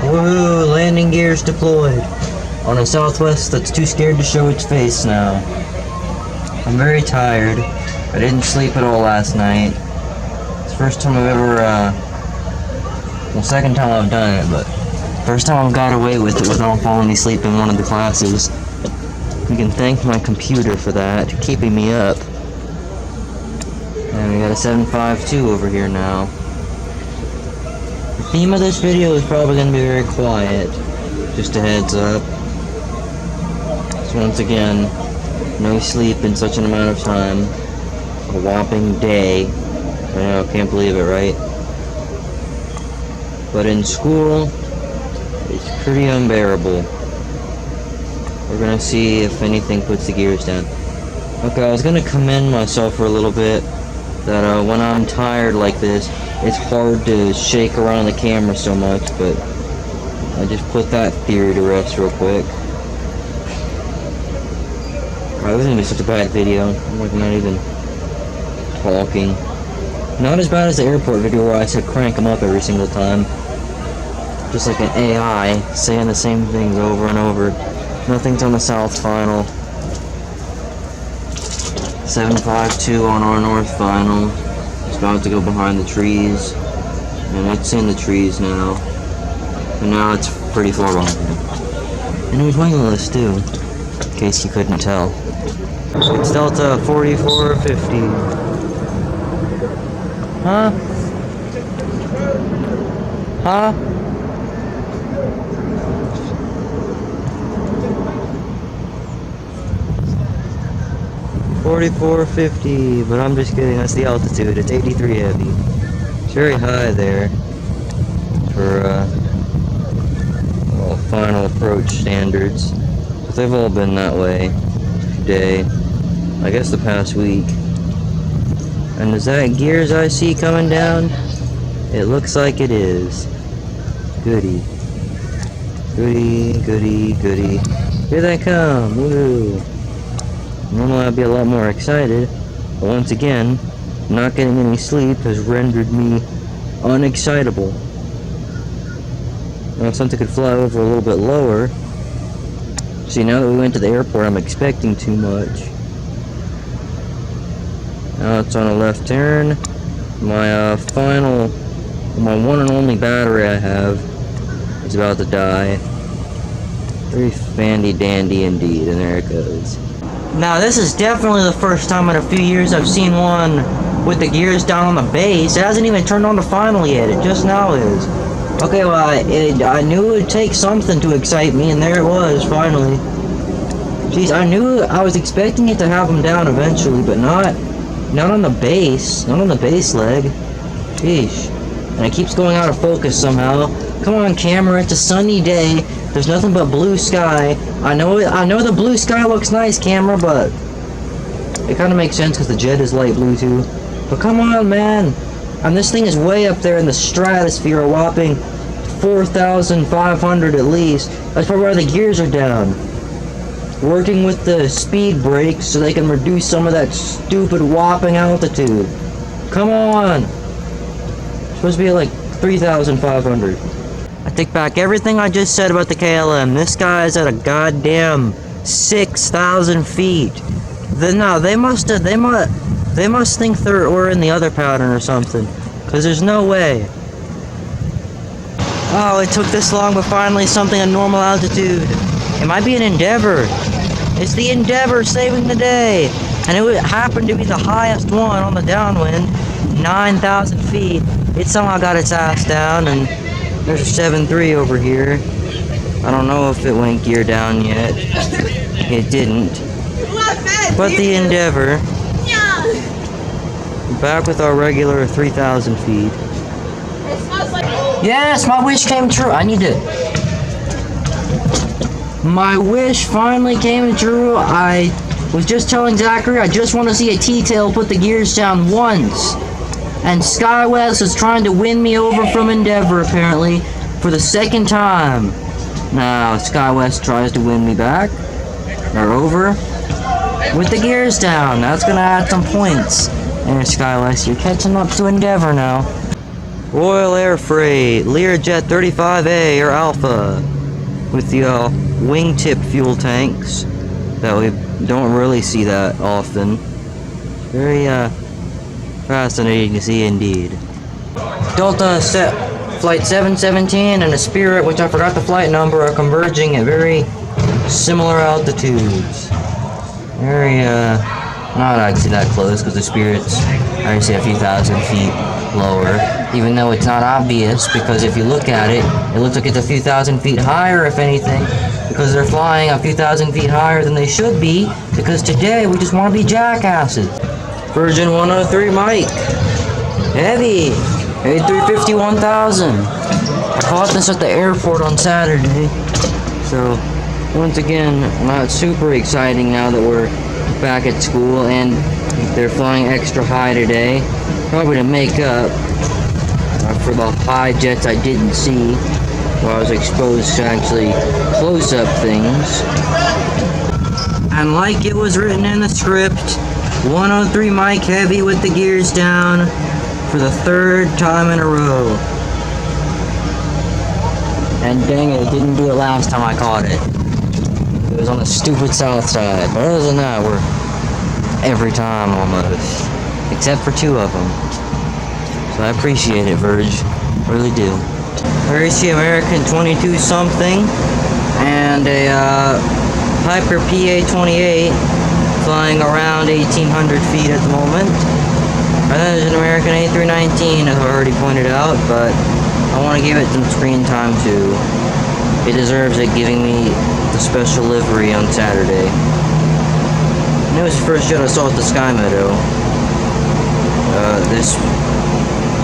Woohoo! Landing gears deployed on a Southwest that's too scared to show its face now. I'm very tired. I didn't sleep at all last night. It's the first time I've ever, well, second time I've done it, but first time I've got away with it without falling asleep in one of the classes. You can thank my computer for that, keeping me up. And we got a 752 over here now. The theme of this video is probably going to be very quiet, just a heads up. So once again, no sleep in such an amount of time. A whopping day. I know, can't believe it, right? But in school, it's pretty unbearable. We're gonna see if anything puts the gears down. Okay, I was gonna commend myself for a little bit, that when I'm tired like this, it's hard to shake around the camera so much, but I just put that theory to rest real quick. God, this is gonna be such a bad video. I'm like not even talking. Not as bad as the airport video where I said crank them up every single time. Just like an AI saying the same things over and over. Nothing's on the south final. 752 on our north final. It's about to go behind the trees. And it's in the trees now. And now it's pretty far behind. And it was wingless too, in case you couldn't tell. It's Delta 4450. Huh? Huh? 4450, but I'm just kidding, that's the altitude. It's 83 heavy. It's very high there for well, final approach standards. But they've all been that way today, I guess the past week. And is that gears I see coming down? It looks like it is. Goody. Goody, goody, goody. Here they come! Woo! Normally I'd be a lot more excited, but once again, not getting any sleep has rendered me unexcitable. Now if something could fly over a little bit lower. See, now that we went to the airport, I'm expecting too much. Now it's on a left turn. My my one and only battery I have is about to die. Very fandy dandy indeed, and there it goes. Now this is definitely the first time in a few years I've seen one with the gears down on the base. It hasn't even turned on the final yet, it just now is. Okay, well I knew it would take something to excite me, and there it was, finally. Jeez, I was expecting it to have them down eventually, but not on the base, not on the base leg. Sheesh. And it keeps going out of focus somehow. Come on camera, it's a sunny day. There's nothing but blue sky. I know the blue sky looks nice, camera, but it kind of makes sense because the jet is light blue too. But come on, man. And this thing is way up there in the stratosphere, a whopping 4,500 at least. That's probably why the gears are down. Working with the speed brakes so they can reduce some of that stupid whopping altitude. Come on. It's supposed to be at like 3,500. I take back everything I just said about the KLM. This guy is at a goddamn 6,000 feet. No, they must think we're in the other pattern or something, because there's no way. Oh, it took this long, but finally something at normal altitude. It might be an Endeavor. It's the Endeavor saving the day, and it happened to be the highest one on the downwind, 9,000 feet. It somehow got its ass down, and there's a 7.3 over here. I don't know if it went gear down yet. It didn't. But the Endeavor. Back with our regular 3,000 feet. Yes, my wish came true. My wish finally came true. I was just telling Zachary I just want to see a T-tail put the gears down once. And SkyWest is trying to win me over from Endeavor, apparently, for the second time. Now, SkyWest tries to win me back, or over, with the gears down. That's going to add some points. And SkyWest, you're catching up to Endeavor now. Royal Air Freight, Learjet 35A or Alpha, with the wingtip fuel tanks that we don't really see that often. Very fascinating to see indeed. Delta Flight 717 and a Spirit, which I forgot the flight number, are converging at very similar altitudes. Very not actually that close, because the Spirit's actually a few thousand feet lower, even though it's not obvious, because if you look at it, it looks like it's a few thousand feet higher, if anything, because they're flying a few thousand feet higher than they should be, because today we just want to be jackasses. Virgin 103 Mike, heavy, A350 1000. I caught this at the airport on Saturday, so once again, not super exciting now that we're back at school, and they're flying extra high today, probably to make up for the high jets I didn't see while I was exposed to actually close-up things. And like it was written in the script, 103 Mike heavy with the gears down for the third time in a row. And dang it, didn't do it last time I caught it. It was on the stupid south side. But other than that, we're every time almost. Except for 2 of them. So I appreciate it, Verge. Really do. There is the American 22 something and a Piper PA-28 flying around 1,800 feet at the moment. And then there's an American A319, as I already pointed out, but I want to give it some screen time too. It deserves it, giving me the special livery on Saturday. And it was the first jet I saw at the Sky Meadow. This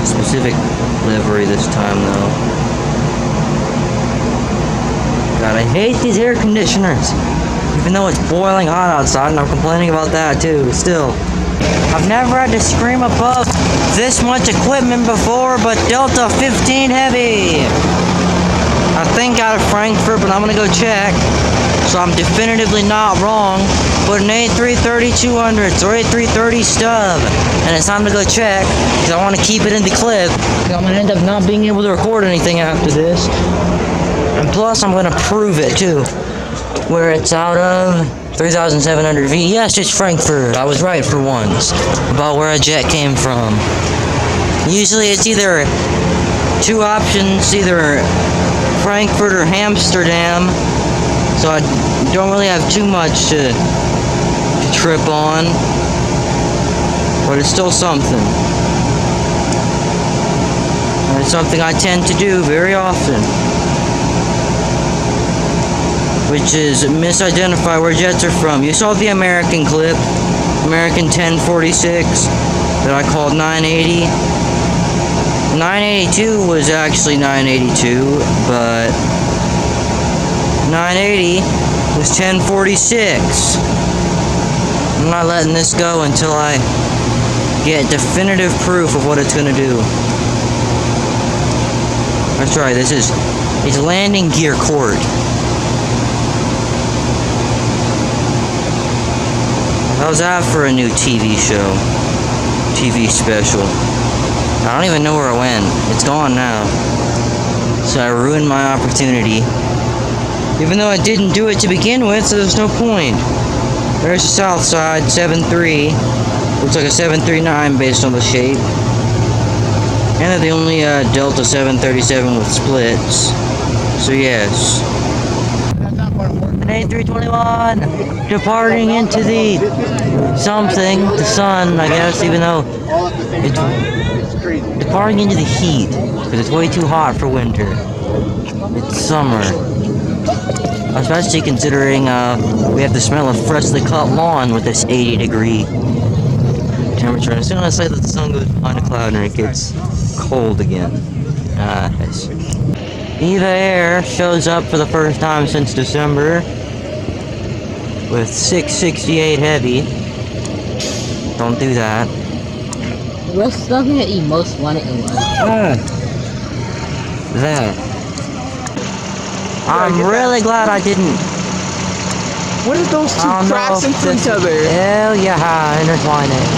specific livery this time though. God, I hate these air conditioners. Even though it's boiling hot outside, and I'm complaining about that too, still. I've never had to scream above this much equipment before, but Delta 15 heavy. I think out of Frankfurt, but I'm gonna go check. So I'm definitively not wrong. But an A330-200 or A330 stub. And it's time to go check, because I want to keep it in the clip. I'm gonna end up not being able to record anything after this. And plus, I'm gonna prove it too. Where it's out of 3,700 feet. Yes, it's Frankfurt. I was right for once about where a jet came from. Usually it's either 2 options, either Frankfurt or Amsterdam. So I don't really have too much to trip on. But it's still something. And it's something I tend to do very often. Which is misidentify where jets are from. You saw the American clip, American 1046, that I called 980. 982 was actually 982, but 980 was 1046. I'm not letting this go until I get definitive proof of what it's gonna do. That's right, it's landing gear court. How's that for a new TV show? TV special. I don't even know where it went. It's gone now. So I ruined my opportunity. Even though I didn't do it to begin with, so there's no point. There's the south side, 7.3. Looks like a 739 based on the shape. And they're the only Delta 737 with splits. So yes. An A321 departing into the something, the sun, I guess, even though it's departing into the heat, because it's way too hot for winter. It's summer. Especially considering we have the smell of freshly cut lawn with this 80-degree temperature. And as soon as I say that the sun goes behind a cloud and it gets cold again. Nice. EVA Air shows up for the first time since December with 668 heavy. Don't do that. What's something that you most wanted in life? That. I'm really glad I didn't. What did those two crash into each other? Hell yeah, intertwine it.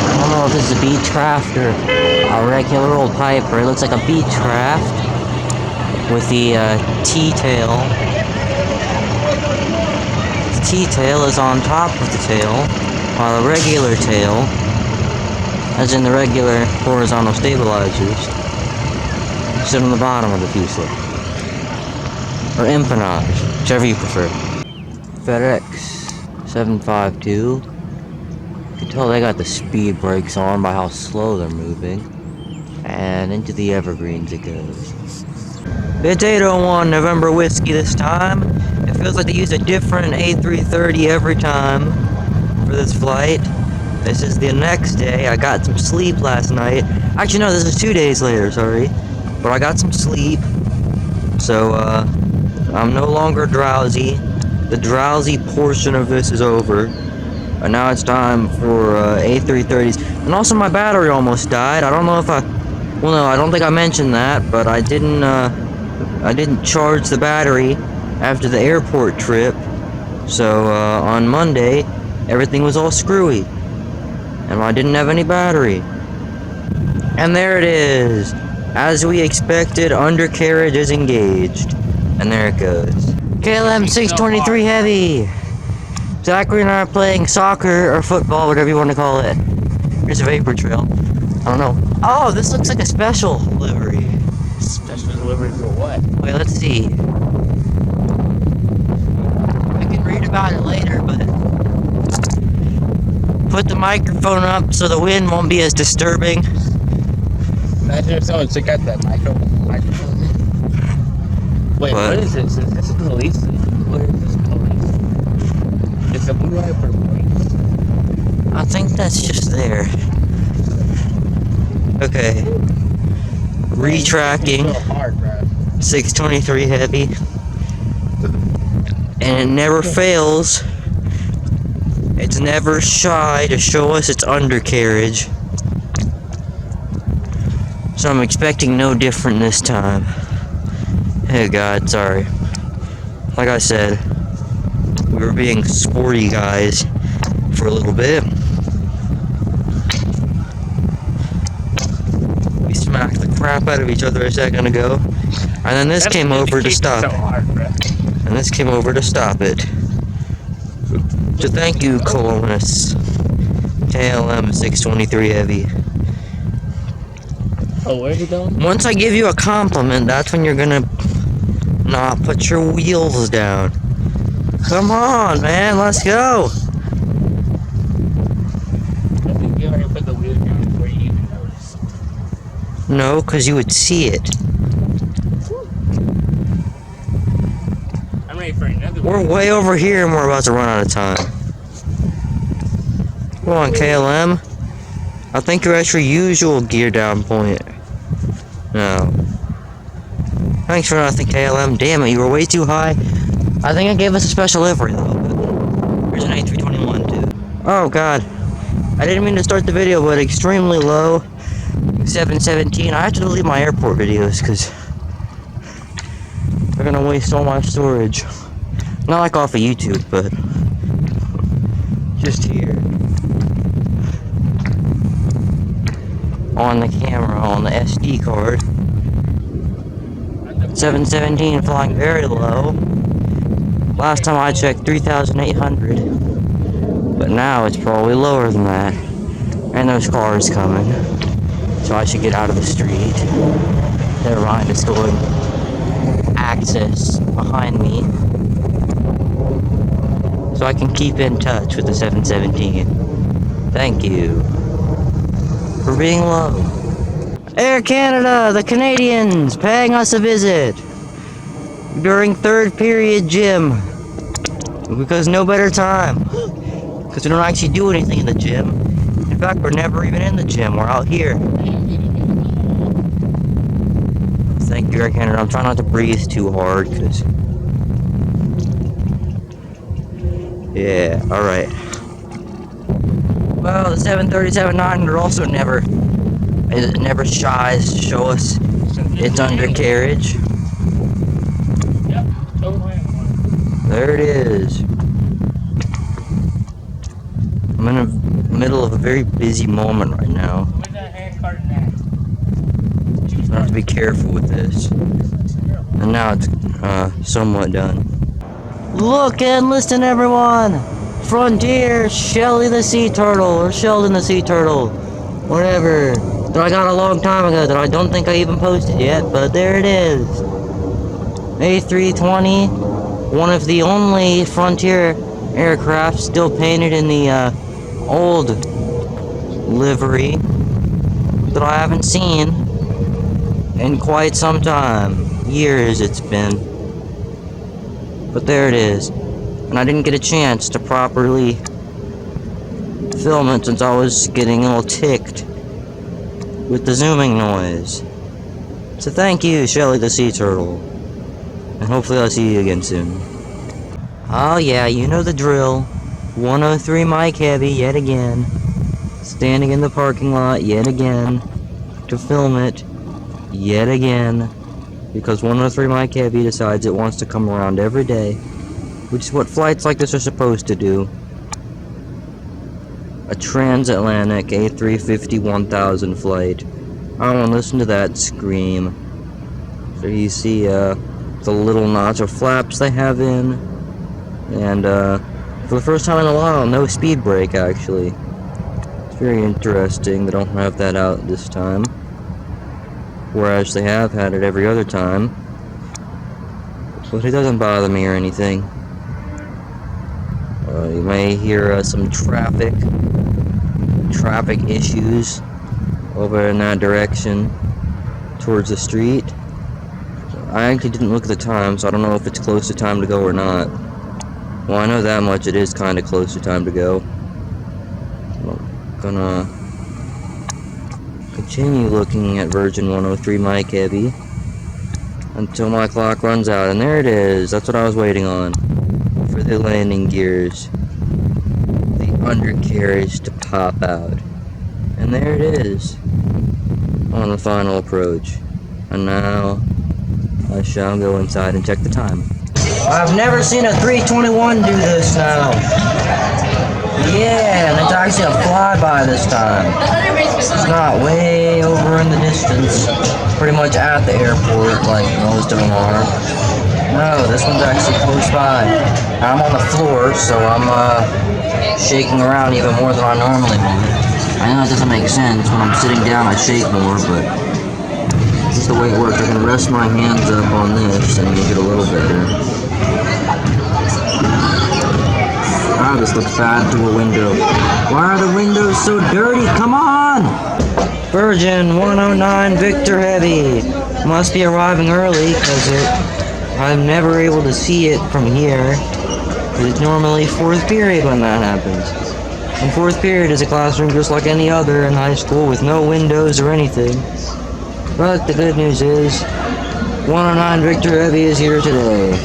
I don't know know if this is a beach craft or a regular old pipe, or it looks like a beach craft with the T-tail. The T-tail is on top of the tail, while the regular tail, as in the regular horizontal stabilizers, sit on the bottom of the fuselage. Or empennage, whichever you prefer. FedEx 752. You can tell they got the speed brakes on by how slow they're moving. And into the evergreens it goes. It's 801 November Whiskey this time. It feels like they use a different A330 every time for this flight. This is the next day. I got some sleep last night. Actually, no, this is 2 days later, sorry. But I got some sleep. So, I'm no longer drowsy. The drowsy portion of this is over. And now it's time for A330s. And also my battery almost died. I don't know if well, no, I don't think I mentioned that, but I didn't charge the battery after the airport trip. So on Monday, everything was all screwy. And I didn't have any battery. And there it is. As we expected, undercarriage is engaged. And there it goes. KLM 623 Heavy. Zachary and I are playing soccer or football, whatever you want to call it. Here's a vapor trail. I don't know. Oh, this looks like a special livery. Special delivery for what? Wait, let's see. I can read about it later, but put the microphone up so the wind won't be as disturbing. Imagine if someone took out that microphone. Wait, what is this? Is this police? What is this police? It's a blue light for police. I think that's just there. Okay. Retracking. 623 Heavy. And it never fails. It's never shy to show us its undercarriage. So I'm expecting no different this time. Hey God, sorry. Like I said, we were being sporty guys for a little bit. We smacked the crap out of each other a second ago. And then this came over to stop it. And this came over to stop it. So thank you, columnist. KLM 623 Heavy. Oh, where are you going? Once I give you a compliment, that's when you're gonna not put your wheels down. Come on, man, let's go. I think you already put the wheels down before you even noticed. No, because you would see it. I'm ready for another one. We're way over here and we're about to run out of time. Come on, KLM. I think you're at your usual gear down point. No. Thanks for nothing, KLM. Damn it, you were way too high. I think I gave us a special livery though. Here's an A321 too. Oh God. I didn't mean to start the video, but extremely low. 717. I have to delete my airport videos because they're gonna waste all my storage. Not like off of YouTube, but just here. On the camera, on the SD card. 717 flying very low. Last time I checked, 3,800. But now it's probably lower than that. And there's cars coming. So I should get out of the street. Never mind, it's going access behind me. So I can keep in touch with the 717. Thank you for being low. Air Canada, the Canadians, paying us a visit during third period gym. Because no better time. Because we don't actually do anything in the gym. In fact, we're never even in the gym. We're out here. Thank you, Air Canada. I'm trying not to breathe too hard, because... yeah, alright. Well, the 737-900 also never shies to show us its undercarriage. Yep, there it is. I'm gonna middle of a very busy moment right now. Where's that handcart at? I have to be careful with this. And now it's somewhat done. Look and listen, everyone! Frontier, Shelly the Sea Turtle, or Sheldon the Sea Turtle, whatever. That I got a long time ago that I don't think I even posted yet, but there it is. A320, one of the only Frontier aircraft still painted in the old livery that I haven't seen in quite some time. Years it's been. But there it is. And I didn't get a chance to properly film it since I was getting a little ticked with the zooming noise. So thank you, Shelly the Sea Turtle. And hopefully I'll see you again soon. Oh yeah, you know the drill. 103 mic heavy yet again. Standing in the parking lot yet again. To film it yet again. Because 103 mic heavy decides it wants to come around every day. Which is what flights like this are supposed to do. A transatlantic A350-1000 flight. I want to listen to that scream. So you see the little notch of flaps they have in. And for the first time in a while, no speed brake actually. It's very interesting. They don't have that out this time. Whereas they have had it every other time. But it doesn't bother me or anything. You may hear some traffic issues over in that direction towards the street. I actually didn't look at the time, so I don't know if it's close to time to go or not. Well, I know that much, it is kind of close to time to go. I'm gonna continue looking at Virgin 103 mic heavy until my clock runs out, and there it is. That's what I was waiting on. For the landing gears, the undercarriage to pop out, and there it is on the final approach. And now I shall go inside and check the time. I've never seen a 321 do this now. Yeah, and it's actually a flyby this time. It's not way over in the distance, pretty much at the airport like most of them are. No, this one's actually close by. I'm on the floor, so I'm shaking around even more than I normally would. I know it doesn't make sense. When I'm sitting down, I shake more, but this is the way it works. I can rest my hands up on this and make it a little better. Wow, this looks bad through a window. Why are the windows so dirty? Come on! Virgin 109 Victor Heavy. Must be arriving early, because I'm never able to see it from here. It's normally 4th period when that happens. And 4th period is a classroom just like any other in high school with no windows or anything. But the good news is, 109 Victor Heavy is here today.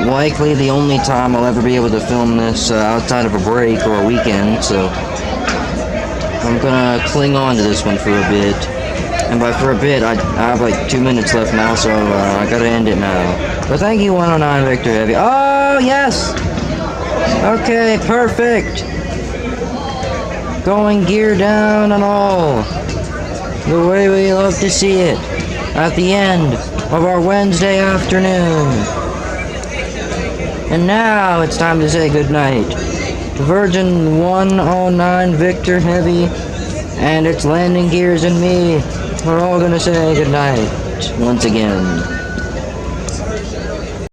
Likely the only time I'll ever be able to film this outside of a break or a weekend, so I'm gonna cling on to this one for a bit. And by for a bit, I have like 2 minutes left now, so I gotta end it now. But thank you, 109 Victor Heavy. Oh, yes! Okay, perfect! Going gear down and all. The way we love to see it. At the end of our Wednesday afternoon. And now it's time to say goodnight to Virgin 109 Victor Heavy and its landing gears and me. We're all gonna say goodnight once again.